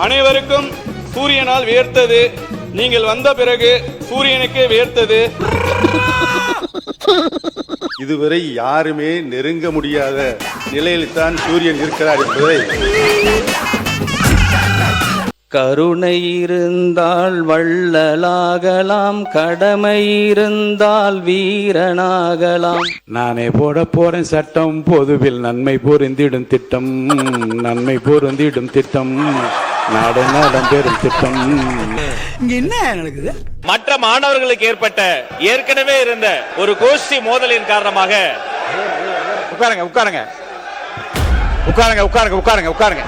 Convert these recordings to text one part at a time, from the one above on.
அனைவருக்கும் சூரியனால் வேர்த்தது, நீங்கள் வந்த பிறகு சூரியனுக்கே வேர்த்தது. இதுவரை யாருமே நெருங்க முடியாத நிலையில் தான் சூரியன் இருக்கிறார் என்பதை. கருணை இருந்தால் வள்ளலாகலாம், கடமை இருந்தால் வீரனாகலாம். நானே போட போறேன் சட்டம், பொதுவில் நன்மை பொருந்திடும் திட்டம், நன்மை பொருந்திடும் திட்டம், நாடு நாடம் பெறும் திட்டம். இங்க என்ன நடக்குது? மற்ற மாணவர்களுக்கு ஏற்பட்ட ஏற்கனவே இருந்த ஒரு கோஷ்டி மோதலின் காரணமாக உட்காருங்க உட்காருங்க உட்காருங்க உட்காருங்க உட்காருங்க உட்காருங்க.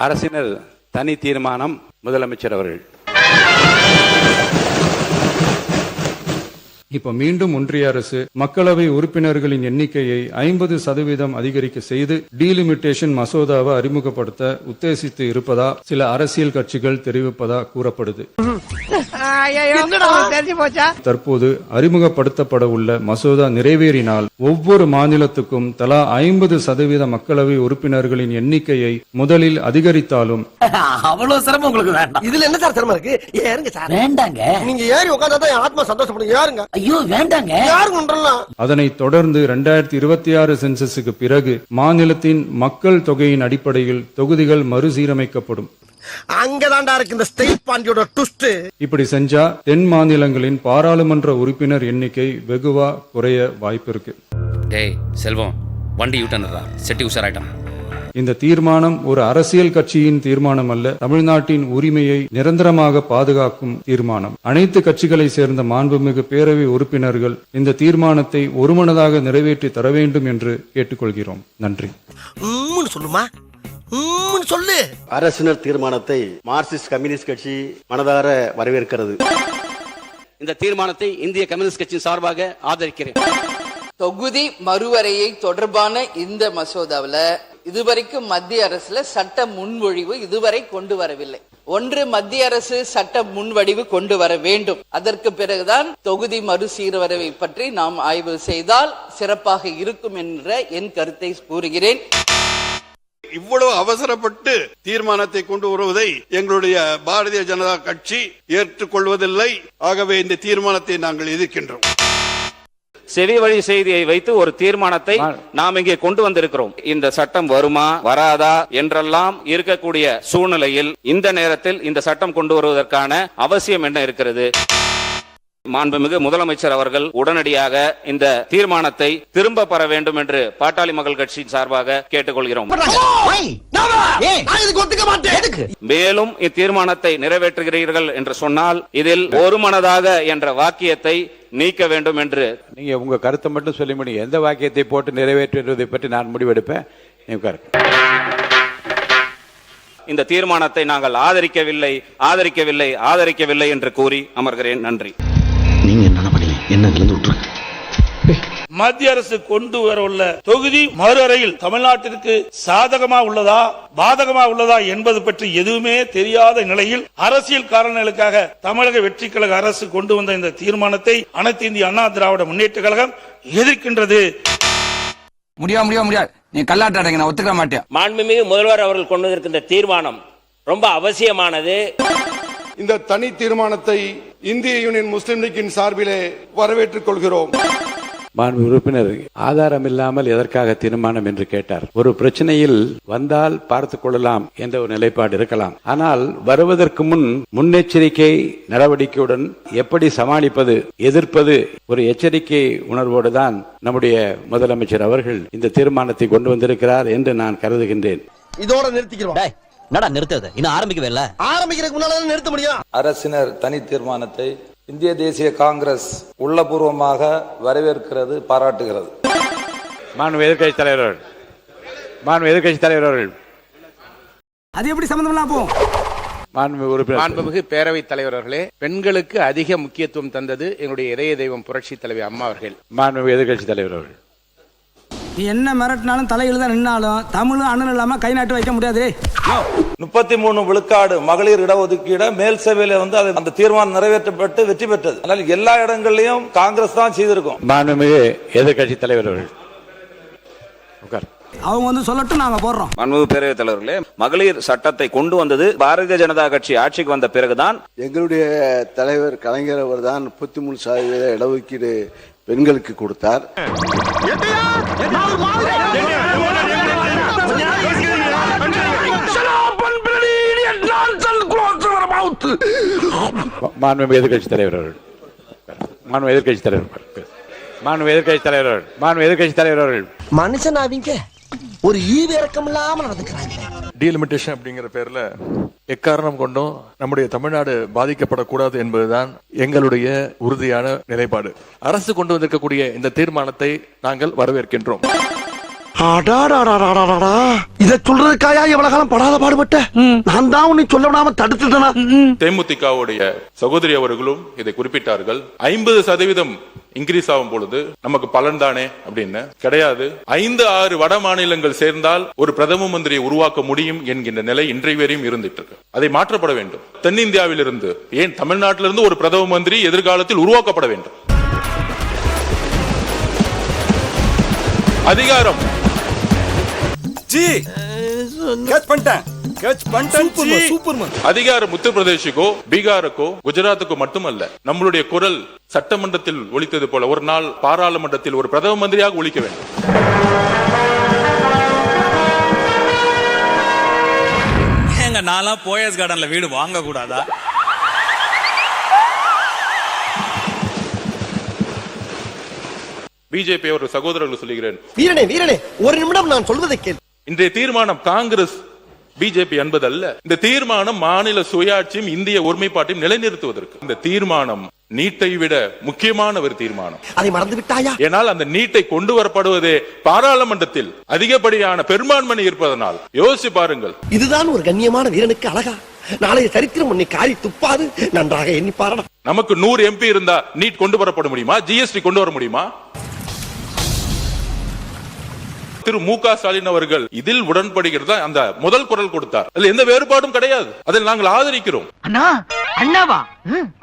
அரசினர் தனி தீர்மானம். முதலமைச்சர் அவர்கள். இப்ப மீண்டும் ஒன்றிய அரசு மக்களவை உறுப்பினர்களின் எண்ணிக்கையை 50% அதிகரிக்க செய்து டீலிமிட்டேஷன் மசோதாவை அறிமுகப்படுத்த உத்தேசித்து இருப்பதா சில அரசியல் கட்சிகள் தெரிவிப்பதா கூறப்படுது. தற்போது அறிமுகப்படுத்தப்பட உள்ள மசோதா நிறைவேறினால் ஒவ்வொரு மாநிலத்துக்கும் தலா 50% மக்களவை உறுப்பினர்களின் எண்ணிக்கையை முதலில் அதிகரித்தாலும் அவ்வளவு சிரமம் உங்களுக்கு வேண்டாம். இதுல என்ன சார் சிரமம் இருக்கு? ஏறுங்க சார். வேண்டாங்க. நீங்க ஏறி உட்கார்ந்தா என் ஆத்மா சந்தோஷப்படும். ஏறுங்க. ஐயோ வேண்டாங்க. அதனைத் தொடர்ந்து 2026 சென்சஸுக்கு பிறகு மாநிலத்தின் மக்கள் தொகையின் அடிப்படையில் தொகுதிகள் மறுசீரமைக்கப்படும். அங்கதான்டா இருக்கு இந்த ஸ்டேட் பாண்டியோட ட்விஸ்ட். இப்படி செஞ்சா தென் மாநிலங்களின் பாராளுமன்ற உறுப்பினர் எண்ணிக்கை வெகுவா குறைய வாய்ப்பு இருக்கு. டேய் செல்வம், வண்டி யூட்டர்னரா, செட்டி உஷாராயிட்டான். இந்த தீர்மானம் ஒரு அரசியல் கட்சியின் தீர்மானம் அல்ல, தமிழ்நாட்டின் உரிமையை நிரந்தரமாக பாதுகாக்கும் தீர்மானம். அனைத்து கட்சிகளை சேர்ந்த மாண்புமிகு பேரவை உறுப்பினர்கள் இந்த தீர்மானத்தை ஒருமனதாக நிறைவேற்றி தர வேண்டும் என்று கேட்டுக்கொள்கிறோம். நன்றி. சொல்லுமா சொல்லு. அரசினர் தீர்மானத்தை மார்க்சிஸ்ட் கம்யூனிஸ்ட் கட்சி மனதார வரவேற்கிறது. இந்த தீர்மானத்தை இந்திய கம்யூனிஸ்ட் கட்சியின் சார்பாக ஆதரிக்கிறேன். தொகுதி மறுவரையை தொடர்பான இந்த மசோதாவில் இதுவரைக்கும் மத்திய அரசுல சட்ட முன்வடிவு இதுவரை கொண்டு வரவில்லை. ஒன்று, மத்திய அரசு சட்ட முன்வடிவு கொண்டு வர வேண்டும். அதற்கு பிறகுதான் தொகுதி மறுசீரமைப்பை பற்றி நாம் ஆய்வு செய்தால் சிறப்பாக இருக்கும் என்ற என் கருத்தை கூறுகிறேன். இவ்வளவு அவசரப்பட்டு தீர்மானத்தை கொண்டு வருவதை எங்களுடைய பாரதிய ஜனதா கட்சி ஏற்றுக்கொள்வதில்லை. ஆகவே இந்த தீர்மானத்தை நாங்கள் எதிர்க்கின்றோம். செவி வழி செய்தியை வைத்து ஒரு தீர்மானத்தை நாம் இங்கே கொண்டு வந்திருக்கிறோம். இந்த சட்டம் வருமா வராதா என்றெல்லாம் இருக்கக்கூடிய சூழ்நிலையில் இந்த நேரத்தில் இந்த சட்டம் கொண்டு வருவதற்கான அவசியம் என்ன இருக்கிறது? மாண்புமிகு முதலமைச்சர் அவர்கள் உடனடியாக இந்த தீர்மானத்தை திரும்ப பெற வேண்டும் என்று பாட்டாளி மக்கள் கட்சி சார்பாக கேட்டுக்கொள்கிறோம். மேலும் இத்தீர்மானத்தை நிறைவேற்றுகிறீர்கள் என்று சொன்னால் இதில் ஒருமனதாக என்ற வாக்கியத்தை நீக்க வேண்டும் என்று. நீங்க உங்க கருத்தை மட்டும் சொல்லி முடியும். எந்த வாக்கியத்தை போட்டு நிறைவேற்றுவதை பற்றி நான் முடிவெடுப்பேன். இந்த தீர்மானத்தை நாங்கள் ஆதரிக்கவில்லை ஆதரிக்கவில்லை ஆதரிக்கவில்லை என்று கூறி அமர்கிறேன். நன்றி. நீங்க என்ன பண்ணீங்க? என்ன கலந்து விட்டுருங்க. மத்திய அரசு கொண்டு வர உள்ள தொகுதி மறுவரையில் தமிழ்நாட்டிற்கு சாதகமா உள்ளதா பாதகமா உள்ளதா என்பது பற்றி எதுவுமே தெரியாத நிலையில் அரசியல் காரணங்களுக்காக தமிழக வெற்றி கழக அரசு கொண்டு வந்த இந்த தீர்மானத்தை அனைத்து இந்திய அண்ணா திராவிட முன்னேற்ற கழகம் எதிர்க்கின்றது. முடியாது. நீ கல்லாட்டாடுங்க, நான் ஒத்துக்க மாட்டேன். மாண்புமிகு முதல்வர் அவர்கள் கொண்டு வந்திருக்கின்ற தீர்மானம் ரொம்ப அவசியமானது. இந்த தனி தீர்மானத்தை இந்திய யூனியன் முஸ்லிம் லீக்கின் சார்பிலே வரவேற்றுக் கொள்கிறோம். மாண்பு உறுப்பினர் ஆதாரம் இல்லாமல் எதற்காக தீர்மானம் என்று கேட்டார். ஒரு பிரச்சனையில் வந்தால் பார்த்துக் கொள்ளலாம் என்ற ஒரு நிலைப்பாடு இருக்கலாம். ஆனால் வருவதற்கு முன்னெச்சரிக்கை நடவடிக்கையுடன் எப்படி சமாளிப்பது, எதிர்ப்பது, ஒரு எச்சரிக்கை உணர்வோடு தான் நம்முடைய முதலமைச்சர் அவர்கள் இந்த தீர்மானத்தை கொண்டு வந்திருக்கிறார் என்று நான் கருதுகின்றேன். இதோட நிறுத்திக்கிறோம். என்னடா நிறுத்துறது? இன்னும் ஆரம்பிக்கவே இல்ல. ஆரம்பிக்கிறதுக்கு முன்னால நிறுத்த முடியும். அரசினர் தனி தீர்மானத்தை இந்திய தேசிய காங்கிரஸ் உள்ளபூர்வமாக வரவேற்கிறது, பாராட்டுகிறது. மாண்பு எதிர்க்கட்சி தலைவர் அவர்கள் அது எப்படி சம்பந்தம் போகும்? மாண்புமிகு பேரவைத் தலைவர் அவர்களே, பெண்களுக்கு அதிக முக்கியத்துவம் தந்தது என்னுடைய இதய தெய்வம் புரட்சி தலைவி அம்மா அவர்கள். மாண்புமிகு எதிர்க்கட்சி தலைவர் அவர்கள் நீ என்ன மிரட்டினாலும் தலையில் தான் நின்னாலும் தமிழும் அண்ணன் இல்லாம கை நாட்டு வைக்க முடியாது. 33 விழுக்காடு மகளிர் இடஒதுக்கீட மேல் சபையில வந்து அந்த தீர்மானம் நிறைவேற்றப்பட்டு வெற்றி பெற்றது. அதனால எல்லா இடங்கள்லயும் காங்கிரஸ் தான் செய்திருக்கும். மாண்புமிகு எதிர்கட்சி தலைவர் அவர்கள் அவங்க வந்து சொல்லட்டும், நாங்க போடுறோம். மாண்புமிகு பேரவைத் தலைவர்களே, மகளிர் சட்டத்தை கொண்டு வந்தது பாரதிய ஜனதா கட்சி ஆட்சிக்கு வந்த பிறகுதான். எங்களுடைய தலைவர் கலைஞர் அவர் தான் 33% இடஒதுக்கீடு பெண்களுக்கு கொடுத்தார். மாண்புமிகு எதிர்கட்சி தலைவர் அவர்கள் மனுஷன் அவங்க ஒரு ஈவிரக்கம் இல்லாம நடந்துக்கிறாங்க. டீலிமிட்டேஷன் அப்படிங்கிற பேர்ல எக்காரணம் கொண்டும் நம்முடைய தமிழ்நாடு பாதிக்கப்படக்கூடாது என்பதுதான் எங்களுடைய உறுதியான நிலைப்பாடு. அரசு கொண்டு வந்திருக்கக்கூடிய இந்த தீர்மானத்தை நாங்கள் வரவேற்கின்றோம். இத சொல்றதுக்காயா எவ்வளவு காலம் படாத பாடுபட்ட? நான் தான் உன்னை சொல்ல விடாம தடுத்துட்டேனா? தேமுதிகவுடைய சகோதரி அவர்களும் இதை குறிப்பிட்டார்கள். 50% இன்கிரீஸ் ஆகும் பொழுது நமக்கு பலன் தானே அப்படின்னு. கிடையாது. 5-6 வட மாநிலங்கள் சேர்ந்தால் ஒரு பிரதம மந்திரியை உருவாக்க முடியும் என்கின்ற நிலை இன்றைய வரையும் இருந்துட்டு இருக்கு. அதை மாற்றப்பட வேண்டும். தென்னிந்தியாவில் இருந்து, ஏன் தமிழ்நாட்டிலிருந்து ஒரு பிரதம மந்திரி எதிர்காலத்தில் உருவாக்கப்பட வேண்டும். அதிகாரம் அதிகாரம் உத்தரப்பிரதேசுக்கோ பீகாருக்கோ குஜராத்துக்கோ மட்டுமல்ல, நம்மளுடைய குரல் சட்டமன்றத்தில் ஒலித்தது போல ஒரு நாள் பாராளுமன்றத்தில் ஒரு பிரதம மந்திரியாக ஒலிக்க வேண்டும். எங்க நாளா போயஸ் கார்டன்ல வீடு வாங்க கூடாதா? பிஜேபி ஒரு சகோதரர்கள் சொல்லுகிறேன். வீரனே ஒரு நிமிடம் நான் சொல்வதை கேள். இன்றைய தீர்மானம் காங்கிரஸ் பிஜேபி என்பதல்ல. இந்த தீர்மானம் மாநில சுயாட்சியும் இந்திய ஒருமைப்பாட்டையும் நிலைநிறுத்துவதற்கு. இந்த தீர்மானம் நீட்டை விட முக்கியமான ஒரு தீர்மானம். அதை மறந்து விட்டாயா? ஏனால் அந்த நீட்டை கொண்டு வரப்படுவதே பாராளுமன்றத்தில் அதிகப்படியான பெரும்பான்மை இருப்பதனால். யோசிச்சு பாருங்கள். இதுதான் ஒரு கண்ணியமான வீரனுக்கு அழகா? நாளைய சரித்திரம் உன்னை காரி துப்பாது. நன்றாக எண்ணி பாருங்க. நமக்கு 100 MP இருந்தா நீட் கொண்டு வரப்பட முடியுமா? ஜிஎஸ்டி கொண்டு வர முடியுமா? திரு மு.க. ஸ்டாலின் அவர்கள் இதில் உடன்படுகிறதா அந்த முதல் குரல் கொடுத்தார். அதில் எந்த வேறுபாடும் கிடையாது. அதில் நாங்கள் ஆதரிக்கிறோம். அண்ணாவா?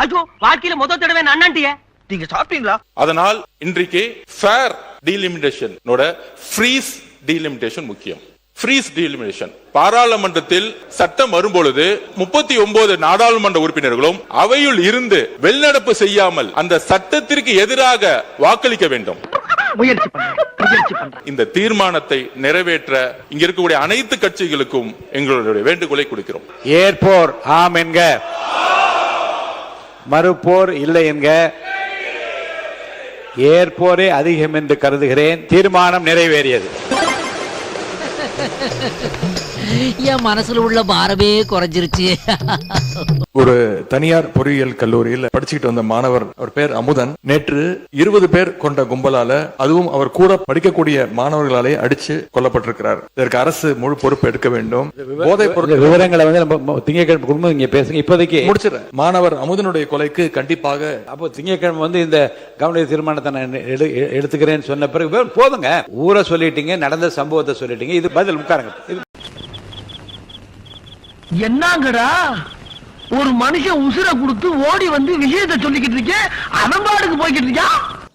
ஐயோ, வாழ்க்கையில முதல் தடவை அண்ணாண்டிய நீங்க சாப்பிட்டீங்களா? அதனால் இன்றைக்கு ஃபேர் டீலிமிட்டேஷன் ஃப்ரீஸ் டீலிமிட்டேஷன் முக்கியம். ஃப்ரீஸ் டீலிமிட்டேஷன் பாராளுமன்றத்தில் சட்டம் வரும்பொழுது 39 நாடாளுமன்ற உறுப்பினர்களும் அவையில் இருந்து வெளிநடப்பு செய்யாமல் அந்த சட்டத்திற்கு எதிராக வாக்களிக்க வேண்டும். இந்த தீர்மானத்தை நிறைவேற்ற இங்க இருக்கக்கூடிய அனைத்து கட்சிகளுக்கும் எங்களுடைய வேண்டுகோளை கொடுக்கிறோம். ஏற்போர் ஆம் என்க, மறுப்போர் இல்லை என்க. ஏற்போரே அதிகம் என்று கருதுகிறேன். தீர்மானம் நிறைவேறியது. என் மனசுல உள்ள பாரமே குறைஞ்சிருச்சு. ஒரு தனியார் பொறியியல் கல்லூரியில் படிச்சுக்கிட்டு வந்த மாணவர், அவர் பேர் அமுதன், நேற்று 20 பேர் கொண்ட கும்பலால, அதுவும் அவர் கூட படிக்கக்கூடிய மாணவர்களாலே அடிச்சு கொல்லப்பட்டிருக்கிறார். இதற்கு அரசு முழு பொறுப்பு எடுக்க வேண்டும். போதைப் பொருள் விவரங்களை வந்து நம்ம திங்கட்கிழமை குடும்பம் இங்க பேசுங்க. இப்போதைக்கு முடிச்சிடறேன். மாணவர் அமுதனுடைய கொலைக்கு கண்டிப்பாக அப்போ திங்கட்கிழமை வந்து இந்த கவன தீர்மானத்தை நான் எடுத்துக்கிறேன்னு சொன்ன பிறகு போதுங்க. ஊரை சொல்லிட்டீங்க, நடந்த சம்பவத்தை சொல்லிட்டீங்க. இது பதில் உட்காருங்க. என்னங்கடா ஒரு மனுஷன் உசுர கொடுத்து ஓடி வந்து விஷயத்தை சொல்லிக்கிட்டு இருக்கேன், அவன் பாட்டுக்கு போய்கிட்டு இருக்கா.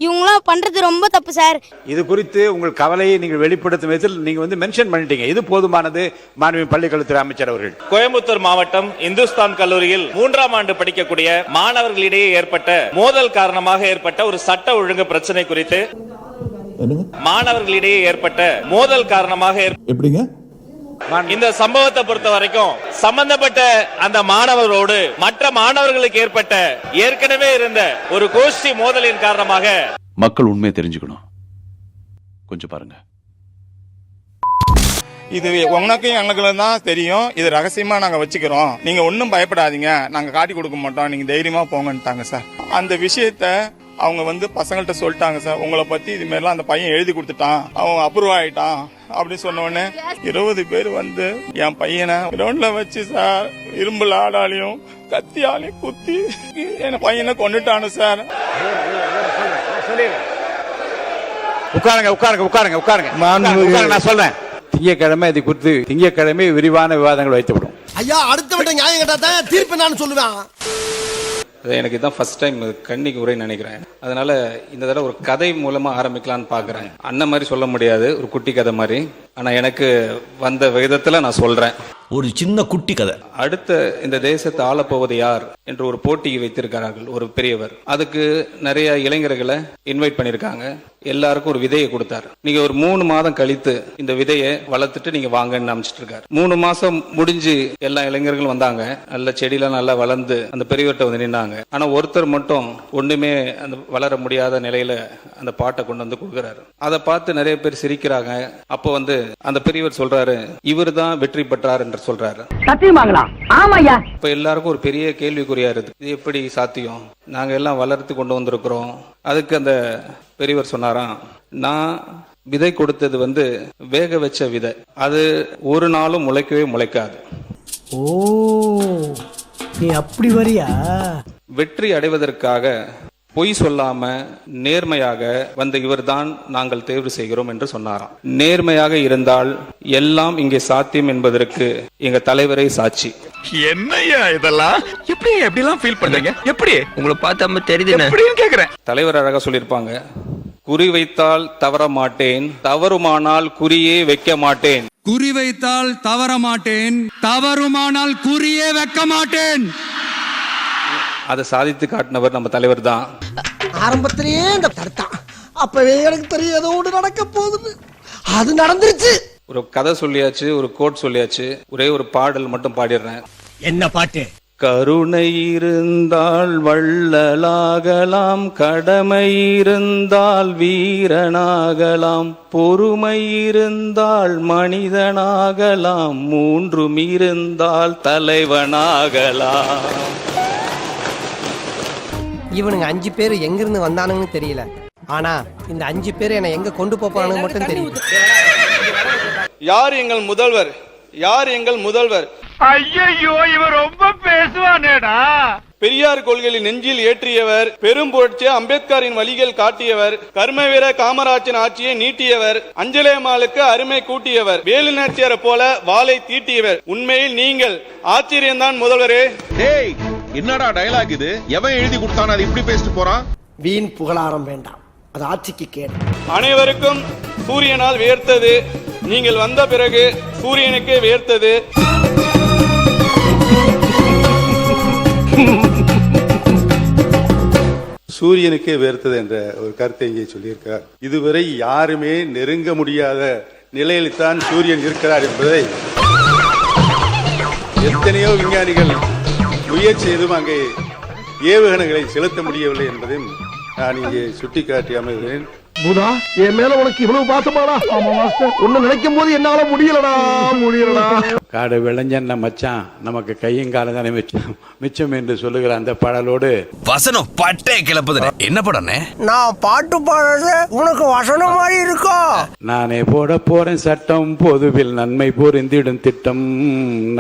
இவங்களாம் பண்றது ரொம்ப தப்பு சார். இது குறித்து உங்கள் கவலையை நீங்கள் வெளிப்படுத்தும் விதத்தில் நீங்க வந்து மென்ஷன் பண்ணிட்டீங்க. இது போதுமானது. மாண்புமிகு பள்ளிக்கல்வித்துறை அமைச்சர் அவர்கள். கோயம்புத்தூர் மாவட்டம் இந்துஸ்தான் கல்லூரியில் 3ஆம் ஆண்டு படிக்கக்கூடிய மாணவர்களிடையே ஏற்பட்ட மோதல் காரணமாக ஏற்பட்ட ஒரு சட்ட ஒழுங்கு பிரச்சனை குறித்து, மாணவர்களிடையே ஏற்பட்ட மோதல் காரணமாக எப்படிங்க இந்த சம்பவத்தை பொறுத்த வரைக்கும் சம்பந்தப்பட்ட அந்த மாணவர்களோடு மற்ற மாணவர்களுக்கு ஏற்பட்ட ஏற்கனவே இருந்த ஒரு கோஷ்டி மோதலின் காரணமாக மக்கள் உண்மையை தெரிஞ்சுக்கணும். கொஞ்சம் பாருங்க. இது உனக்கும் எனக்கும் தான் தெரியும். இது ரகசியமா நாங்க வச்சுக்கிறோம். நீங்க ஒன்னும் பயப்படாதீங்க, நாங்க காட்டி கொடுக்க மாட்டோம், நீங்க தைரியமா போங்கன்ட்டாங்க சார். அந்த விஷயத்த அவங்க வந்து பசங்கள்ட்ட சொல்லிட்டாங்க சார், உங்களை பத்தி இது மாதிரிலாம் அந்த பையன் எழுதி கொடுத்துட்டான், அவன் அப்ரூவ் ஆயிட்டான் அப்படின்னு சொன்ன உடனே 20 பேர் வந்து என் பையனை கிரவுண்ட்ல வச்சு சார் இரும்பு ஆடாலையும் கத்தியாலையும் குத்தி என் பையனை கொண்டுட்டானு சார். உட்காருங்க உட்காருங்க உட்காருங்க உட்காருங்க நான் சொல்றேன். திங்கட்கிழமை இது குறித்து திங்கட்கிழமை விரிவான விவாதங்கள் வைத்துவிடும். ஐயா அடுத்த நியாயம் கேட்டா தான் தீர்ப்பு நான் சொல்லுவேன். எனக்கு இதான் ஃபர்ஸ்ட் டைம் கண்ணிக்கு உரை நினைக்கிறேன். அதனால இந்த தடவை ஒரு கதை மூலமா ஆரம்பிக்கலாம்னு பாக்குறேன். அண்ணன் மாதிரி சொல்ல முடியாது, ஒரு குட்டி கதை மாதிரி. ஆனா எனக்கு வந்த விதத்துல நான் சொல்றேன். ஒரு சின்ன குட்டி கதை. அடுத்த இந்த தேசத்தை ஆளப்போவது யார் என்று ஒரு போட்டியை வைத்திருக்கிறார்கள் ஒரு பெரியவர். அதுக்கு நிறைய இளைஞர்களை இன்வைட் பண்ணிருக்காங்க. எல்லாருக்கும் ஒரு விதையை கொடுத்தாரு. நீங்க ஒரு 3 மாதம் கழித்து இந்த விதையை வளர்த்துட்டு நீங்க வாங்கன்னு அமைச்சிட்டு இருக்காரு. 3 மாசம் முடிஞ்சு எல்லா இளைஞர்களும் வந்தாங்க. நல்ல செடியெல்லாம் நல்லா வளர்ந்து அந்த பெரியவர்கிட்ட வந்து நின்னாங்க. ஆனா ஒருத்தர் மட்டும் ஒண்ணுமே அந்த வளர முடியாத நிலையில அந்த பாட்டை கொண்டு வந்து கொடுக்குறாரு. அதை பார்த்து நிறைய பேர் சிரிக்கிறாங்க. அப்போ வந்து அந்த பெரியவர் சொல்றாரு, இவர் தான் வெற்றி பெற்றார் என்று சொல்றாரு. சத்தியமாங்களா? ஆமாய்யா. இப்ப எல்லாருக்கும் ஒரு பெரிய கேள்விக்குறியா இருக்கு. இது எப்படி சாத்தியம்? நாங்க எல்லாம் வளர்த்து கொண்டு வந்திருக்கிறோம். அதுக்கு அந்த பெரியவர் சொன்னாராம், நான் விதை கொடுத்தது வந்து வேக வச்ச விதை. அது ஒரு நாளும் முளைக்கவே முளைக்காது. ஓ, நீ அப்படி வரியா? வெற்றி அடைவதற்காக பொய் சொல்லாம நேர்மையாக வந்த இவர்தான் நாங்கள் தேர்வு செய்கிறோம் என்று சொன்னாராம். நேர்மையாக இருந்தால் எல்லாம் இங்கே சாத்தியம் என்பதற்கு எங்க தலைவரை சாட்சி. என்னையா இதெல்லாம்? எப்படிலாம் ஃபீல் பண்றீங்க? எப்படி உங்களை பார்த்தா தெரியுது எப்படின்னு கேக்குறேன். தலைவர் அழகா சொல்லியிருப்பாங்க, குறி வைத்தால் தவற மாட்டேன், தவறுமானால் குறியே வைக்க மாட்டேன். குறி வைத்தால் தவற மாட்டேன், தவறுமானால் குறியே வைக்க மாட்டேன். அதை சாதித்து காட்டினவர் நம்ம தலைவர் தான். ஆரம்பத்திலேயே இந்த தடுத்தான். அப்பவே எனக்கு தெரியும் ஏதோ ஒன்று நடக்க போகுது. அது நடந்துருச்சு. ஒரு கதை சொல்லியாச்சு, ஒரு கோட் சொல்லியாச்சு. ஒரே ஒரு பாடல் மட்டும் பாடிடுறேன். என்ன பாட்டு? கருணை இருந்தால் வள்ளலாகலாம், கடமை இருந்தால் வீரனாகலாம், பொறுமை இருந்தால் மனிதனாகலாம், மூன்றும் இருந்தால் தலைவனாகலாம். இவனுங்க 5 பேர் எங்கிருந்து வந்தானுங்கன்னு தெரியல. ஆனா இந்த 5 பேர் என்ன எங்க கொண்டு போறானுங்க மட்டும் தெரியும். யார் எங்கள் முதல்வர்? யார் எங்கள் முதல்வர்? ஐயோ இவன் ரொம்ப பேசுவானேடா. பெரியார் கொள்கையை நெஞ்சில் ஏற்றியவர், பெரும் புரட்சி அம்பேத்கரின் வழிகள் காட்டியவர், கர்மவீர காமராஜின் ஆட்சியை நீட்டியவர், அஞ்சலேமாளுக்கு அருமை கூட்டியவர், வேலு நாச்சியாரை போல வாளை தீட்டியவர். உண்மையில் நீங்கள் ஆச்சரியம்தான் முதல்வரே. டேய், என்னடா டயலாக் இது? எவன் எழுதி கொடுத்தானே அது இப்படி பேசிட்டு போறான்? வீண் புகழாரம் வேண்டாம், அது ஆட்சிக்கு கேடு. அனைவருக்கும் சூரியனால் வேர்த்தது, நீங்கள் வந்த பிறகு சூரியனுக்கே வேர்த்தது. சூரியனுக்கே வேர்த்தது என்ற ஒரு கருத்தை இங்கே சொல்லியிருக்கார். இதுவரை யாருமே நெருங்க முடியாத நிலையில் தான் சூரியன் இருக்கிறார் என்பதை எத்தனையோ விஞ்ஞானிகள் முயற்சி செய்தும் அங்கே ஏவுகணைகளை செலுத்த முடியவில்லை என்பதையும் நான் இங்கே சுட்டிக்காட்டி அமைகிறேன். புதா, என் மேல உனக்கு இவ்வளவு பாசமாடா? ஆமா மாஸ்டர், ஒன்னு நினைக்கும் போது என்னால முடியலடா. காடு விளைஞ்சன்ன மச்சான், நமக்கு கையும் காலம் தானே மிச்சம் என்று சொல்லுகிற அந்த பாடலோடு வசனம் பட்டே கிளப்புது. என்ன படம்? நான் பாட்டு பாடுறது உனக்கு வசனம் மாதிரி இருக்கும். நானே போட போறேன் சட்டம், பொதுவில் நன்மை பொருந்திடும் திட்டம்,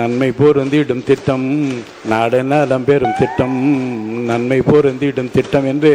நன்மை பொருந்திடும் திட்டம், நாடு நலம் பெறும் திட்டம், நன்மை பொருந்திடும் திட்டம் என்று